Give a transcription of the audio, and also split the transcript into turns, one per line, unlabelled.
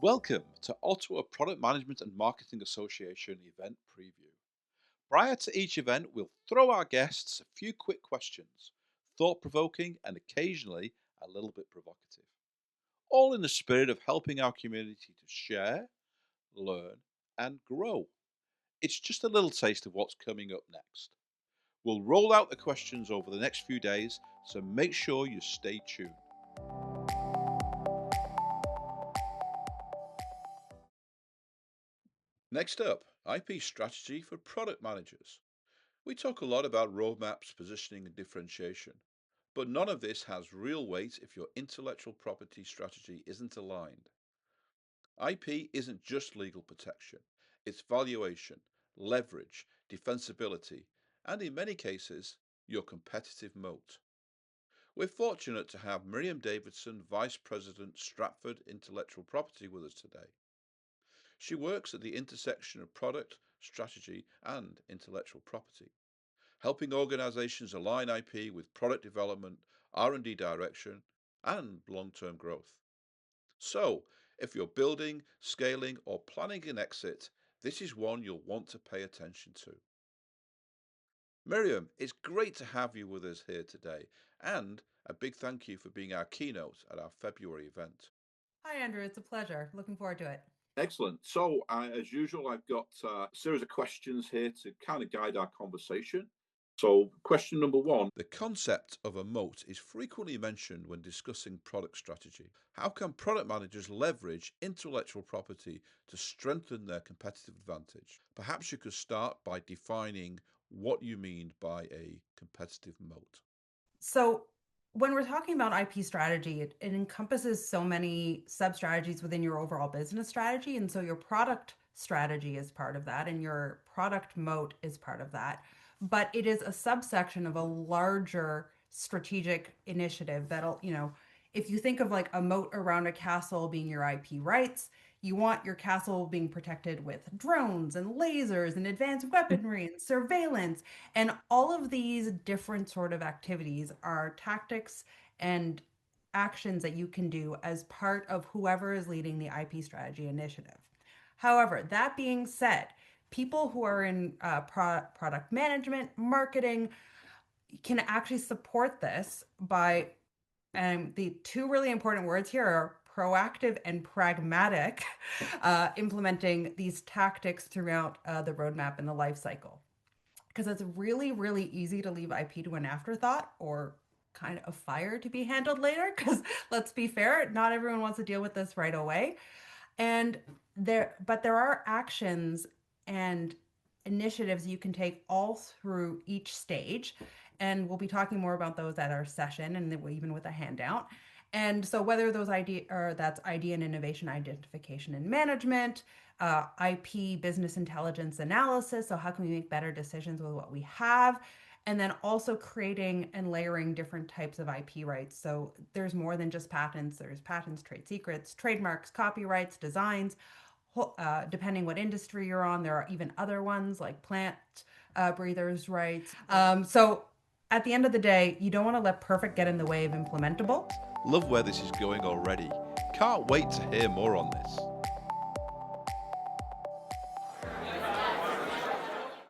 Welcome to Ottawa Product Management and Marketing Association event preview. Prior to each event, we'll throw our guests a few quick questions, thought-provoking and occasionally a little bit provocative, all in the spirit of helping our community to share, learn and grow. It's just a little taste of what's coming up next. We'll roll out the questions over the next few days, so make sure you stay tuned. Next up, IP strategy for product managers. We talk a lot about roadmaps, positioning, and differentiation, but none of this has real weight if your intellectual property strategy isn't aligned. IP isn't just legal protection, it's valuation, leverage, defensibility, and in many cases, your competitive moat. We're fortunate to have Myriam Davidson, Vice President, Stratford Intellectual Property, with us today. She works at the intersection of product, strategy, and intellectual property, helping organizations align IP with product development, R&D direction, and long-term growth. So, if you're building, scaling, or planning an exit, this is one you'll want to pay attention to. Myriam, it's great to have you with us here today, and a big thank you for being our keynote at our February event.
Hi, Andrew. It's a pleasure. Looking forward to it.
Excellent. So, as usual, I've got a series of questions here to kind of guide our conversation. So, question number one. The concept of a moat is frequently mentioned when discussing product strategy. How can product managers leverage intellectual property to strengthen their competitive advantage? Perhaps you could start by defining what you mean by a competitive moat.
So, when we're talking about IP strategy, it encompasses so many sub strategies within your overall business strategy. And so, your product strategy is part of that, and your product moat is part of that. But it is a subsection of a larger strategic initiative that'll, if you think of like a moat around a castle being your IP rights, you want your castle being protected with drones and lasers and advanced weaponry and surveillance. And all of these different sort of activities are tactics and actions that you can do as part of whoever is leading the IP strategy initiative. However, that being said, people who are in product management, marketing, can actually support this by, and the two really important words here are proactive and pragmatic, implementing these tactics throughout the roadmap and the life cycle. Because it's really, really easy to leave IP to an afterthought or kind of a fire to be handled later. Because let's be fair, not everyone wants to deal with this right away. But there are actions and initiatives you can take all through each stage. And we'll be talking more about those at our session and even with a handout. And so whether that's idea and innovation identification and management, IP business intelligence analysis, so how can we make better decisions with what we have, and then also creating and layering different types of IP rights. So there's more than just patents. There's patents, trade secrets, trademarks, copyrights, designs. Depending what industry you're on, there are even other ones like plant breathers' rights. So at the end of the day, you don't want to let perfect get in the way of implementable.
Love where this is going already. Can't wait to hear more on this.